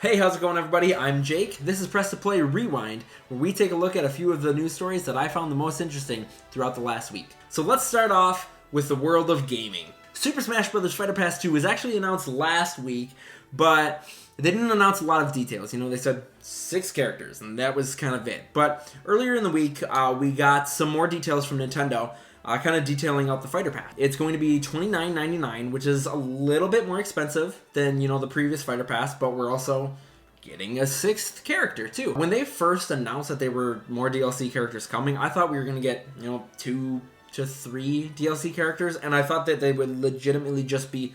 Hey, how's it going, everybody? I'm Jake. This is Press to Play Rewind, where we take a look at a few of the news stories that I found the most interesting throughout the last week. So let's start off with the world of gaming. Super Smash Bros. Fighter Pass 2 was actually announced last week, but they didn't announce a lot of details. You know, they said 6 characters, and that was kind of it. But earlier in the week, we got some more details from Nintendo, kind of detailing out the Fighter Pass. It's going to be $29.99, which is a little bit more expensive than, you know, the previous Fighter Pass, but we're also getting a 6th character, too. When they first announced that there were more DLC characters coming, I thought we were going to get, you know, 2 to 3 DLC characters, and I thought that they would legitimately just be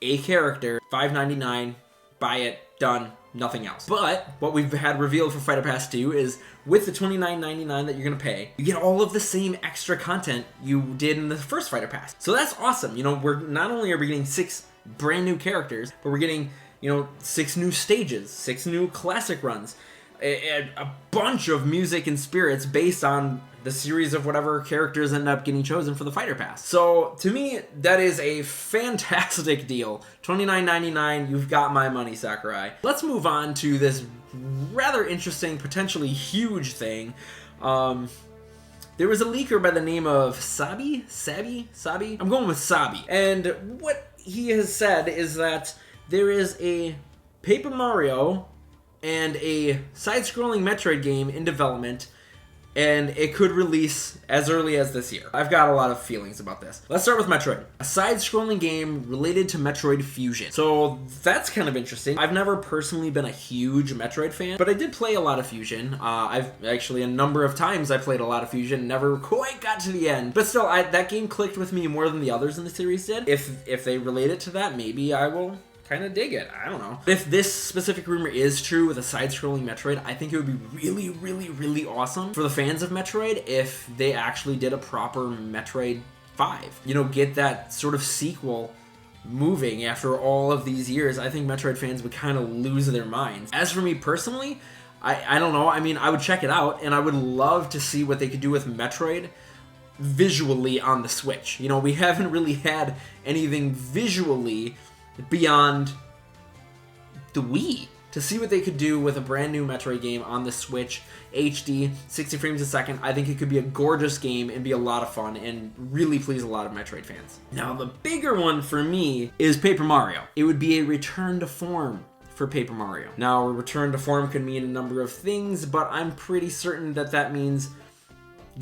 a character, $5.99, buy it, done, nothing else. But what we've had revealed for Fighter Pass 2 is with the $29.99 that you're going to pay, you get all of the same extra content you did in the first Fighter Pass. So that's awesome. You know, we're not only are we getting 6 brand new characters, but we're getting, you know, 6 new stages, 6 new classic runs, a bunch of music and spirits based on the series of whatever characters end up getting chosen for the Fighter Pass. So to me, that is a fantastic deal. $29.99, you've got my money, Sakurai. Let's move on to this rather interesting, potentially huge thing. There was a leaker by the name of Sabi? I'm going with Sabi. And what he has said is that there is a Paper Mario and a side-scrolling Metroid game in development, and it could release as early as this year. I've got a lot of feelings about this. Let's start with Metroid. A side-scrolling game related to Metroid Fusion. So that's kind of interesting. I've never personally been a huge Metroid fan, but I did play a lot of Fusion. I've actually a number of times I played a lot of Fusion, never quite got to the end. But still, that game clicked with me more than the others in the series did. If they relate it to that, maybe I will kind of dig it. I don't know. If this specific rumor is true with a side-scrolling Metroid, I think it would be really, really, really awesome for the fans of Metroid if they actually did a proper Metroid 5. You know, get that sort of sequel moving after all of these years. I think Metroid fans would kind of lose their minds. As for me personally, I don't know. I mean, I would check it out, and I would love to see what they could do with Metroid visually on the Switch. You know, we haven't really had anything visually beyond the Wii. To see what they could do with a brand new Metroid game on the Switch, HD, 60 frames a second, I think it could be a gorgeous game and be a lot of fun and really please a lot of Metroid fans. Now, the bigger one for me is Paper Mario. It would be a return to form for Paper Mario. Now, a return to form could mean a number of things, but I'm pretty certain that that means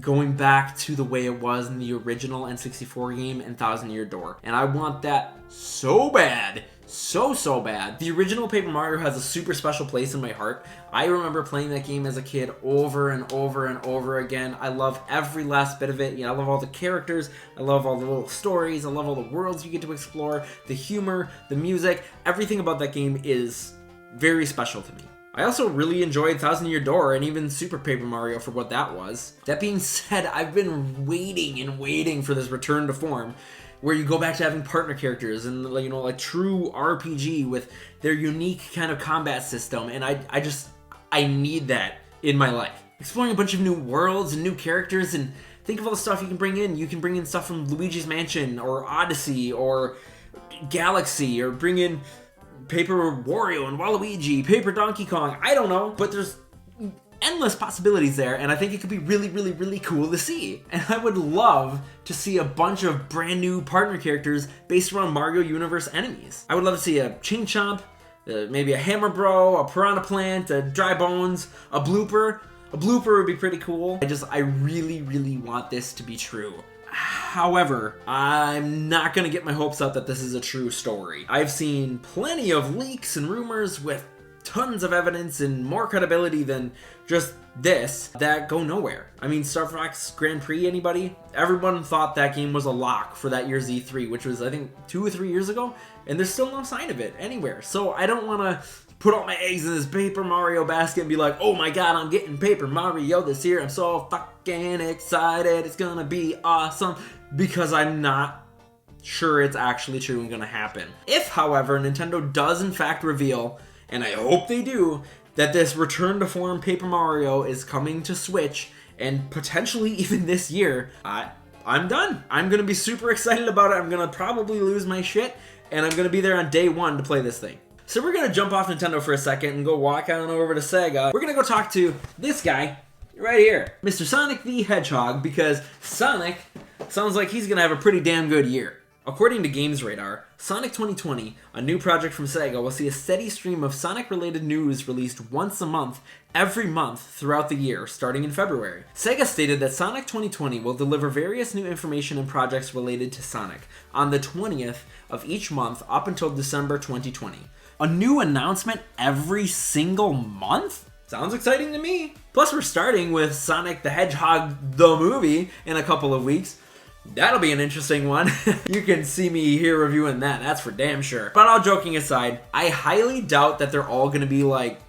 going back to the way it was in the original N64 game and Thousand Year Door. And I want that so bad. So bad. The original Paper Mario has a super special place in my heart. I remember playing that game as a kid over and over and over again. I love every last bit of it. You know, I love all the characters. I love all the little stories. I love all the worlds you get to explore. The humor, the music, everything about that game is very special to me. I also really enjoyed Thousand Year Door and even Super Paper Mario for what that was. That being said, I've been waiting for this return to form where you go back to having partner characters and, you know, a true RPG with their unique kind of combat system, and I need that in my life. Exploring a bunch of new worlds and new characters, and think of all the stuff you can bring in. You can bring in stuff from Luigi's Mansion or Odyssey or Galaxy, or bring in Paper Wario and Waluigi, Paper Donkey Kong, I don't know, but there's endless possibilities there, and I think it could be really, really, really cool to see. And I would love to see a bunch of brand new partner characters based around Mario Universe enemies. I would love to see a Chain Chomp, maybe a Hammer Bro, a Piranha Plant, a Dry Bones, a Blooper. A Blooper would be pretty cool. I really, really want this to be true. However, I'm not going to get my hopes up that this is a true story. I've seen plenty of leaks and rumors with tons of evidence and more credibility than just this that go nowhere. I mean, Star Fox Grand Prix, anybody? Everyone thought that game was a lock for that year's E3, which was, I think, 2 or 3 years ago, and there's still no sign of it anywhere. So I don't want to put all my eggs in this Paper Mario basket and be like, oh my god, I'm getting Paper Mario this year, I'm so fucking excited, it's gonna be awesome, because I'm not sure it's actually true and gonna happen. If, however, Nintendo does in fact reveal, and I hope they do, that this return to form Paper Mario is coming to Switch, and potentially even this year, I'm done. I'm gonna be super excited about it. I'm gonna probably lose my shit, and I'm gonna be there on day one to play this thing. So we're going to jump off Nintendo for a second and go walk on over to Sega. We're going to go talk to this guy right here, Mr. Sonic the Hedgehog, because Sonic sounds like he's going to have a pretty damn good year. According to Games Radar, Sonic 2020, a new project from Sega, will see a steady stream of Sonic-related news released once a month, every month throughout the year, starting in February. Sega stated that Sonic 2020 will deliver various new information and projects related to Sonic on the 20th of each month up until December 2020. A new announcement every single month? Sounds exciting to me. Plus, we're starting with Sonic the Hedgehog, the movie, in a couple of weeks. That'll be an interesting one. You can see me here reviewing that, that's for damn sure. But all joking aside, I highly doubt that they're all gonna be like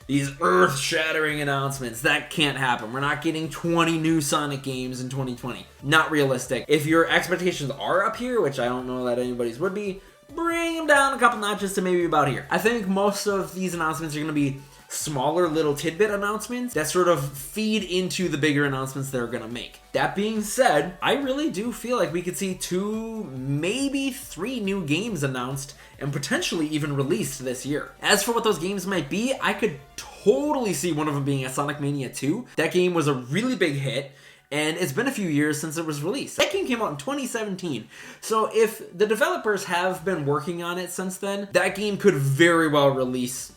these earth-shattering announcements. That can't happen. We're not getting 20 new Sonic games in 2020. Not realistic. If your expectations are up here, which I don't know that anybody's would be, bring them down a couple notches to maybe about here. I think most of these announcements are gonna be smaller little tidbit announcements that sort of feed into the bigger announcements they're gonna make. That being said, I really do feel like we could see 2, maybe 3 new games announced and potentially even released this year. As for what those games might be, I could totally see one of them being a Sonic Mania 2. That game was a really big hit, and it's been a few years since it was released. That game came out in 2017. So if the developers have been working on it since then, that game could very well release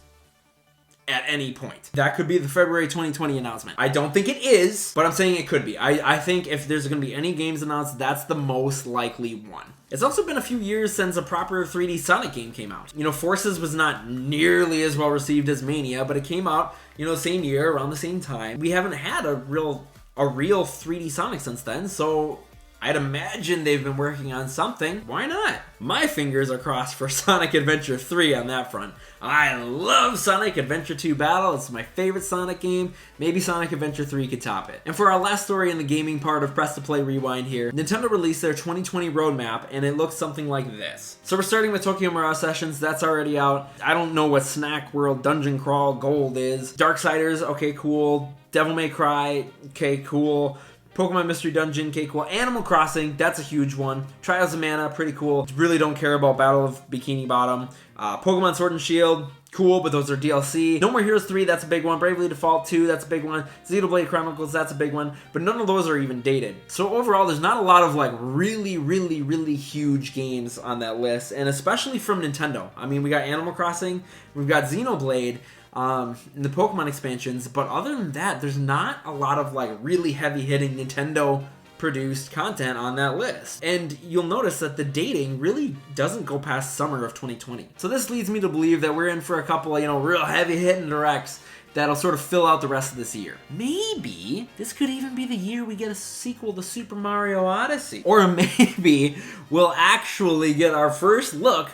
at any point. That could be the February 2020 announcement. I don't think it is, but I'm saying it could be. I think if there's going to be any games announced, that's the most likely one. It's also been a few years since a proper 3D Sonic game came out. You know, Forces was not nearly as well received as Mania, but it came out, you know, the same year, around the same time. We haven't had a real 3D Sonic since then, so I'd imagine they've been working on something. Why not? My fingers are crossed for Sonic Adventure 3 on that front. I love Sonic Adventure 2 Battle. It's my favorite Sonic game. Maybe Sonic Adventure 3 could top it. And for our last story in the gaming part of Press to Play Rewind here, Nintendo released their 2020 roadmap, and it looks something like this. So we're starting with Tokyo Mirage Sessions. That's already out. I don't know what Snack World Dungeon Crawl Gold is. Darksiders, okay, cool. Devil May Cry, okay, cool. Pokemon Mystery Dungeon, okay, cool. Animal Crossing, that's a huge one. Trials of Mana, pretty cool. Really don't care about Battle of Bikini Bottom. Pokemon Sword and Shield, cool, but those are DLC. No More Heroes 3, that's a big one. Bravely Default 2, that's a big one. Xenoblade Chronicles, that's a big one. But none of those are even dated. So overall, there's not a lot of like really huge games on that list, and especially from Nintendo. I mean, we got Animal Crossing, we've got Xenoblade, the Pokemon expansions, but other than that, there's not a lot of like really heavy-hitting Nintendo produced content on that list. And you'll notice that the dating really doesn't go past summer of 2020. So this leads me to believe that we're in for a couple of, you know, real heavy-hitting directs that'll sort of fill out the rest of this year. Maybe this could even be the year we get a sequel to Super Mario Odyssey. Or maybe we'll actually get our first look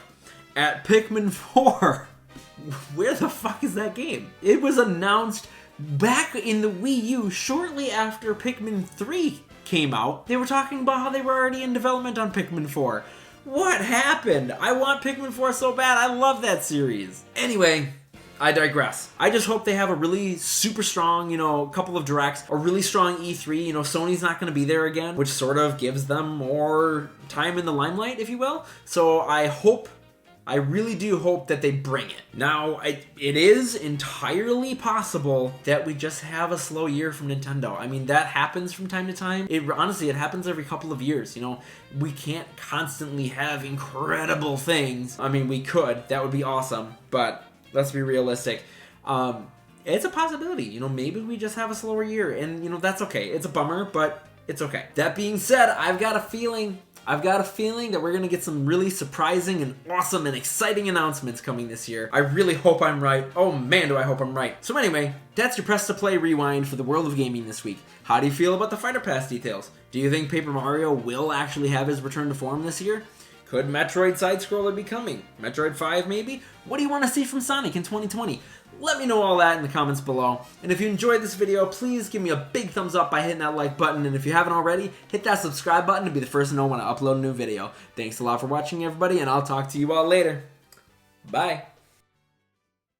at Pikmin 4. Where the fuck is that game? It was announced back in the Wii U shortly after Pikmin 3 came out. They were talking about how they were already in development on Pikmin 4. What happened? I want Pikmin 4 so bad. I love that series. Anyway, I digress. I just hope they have a really super strong, you know, couple of directs, a really strong E3. You know, Sony's not going to be there again, which sort of gives them more time in the limelight, if you will. So I really do hope that they bring it. Now, it is entirely possible that we just have a slow year from Nintendo. I mean, that happens from time to time. Honestly, it happens every couple of years, you know. We can't constantly have incredible things. I mean, we could. That would be awesome. But let's be realistic. It's a possibility. You know, maybe we just have a slower year. And, you know, that's okay. It's a bummer, but it's okay. That being said, I've got a feeling that we're going to get some really surprising and awesome and exciting announcements coming this year. I really hope I'm right. Oh man, do I hope I'm right. So anyway, that's your Press to Play Rewind for the world of gaming this week. How do you feel about the Fighter Pass details? Do you think Paper Mario will actually have his return to form this year? Could Metroid side-scroller be coming? Metroid 5 maybe? What do you want to see from Sonic in 2020? Let me know all that in the comments below. And if you enjoyed this video, please give me a big thumbs up by hitting that like button. And if you haven't already, hit that subscribe button to be the first to know when I upload a new video. Thanks a lot for watching, everybody, and I'll talk to you all later. Bye.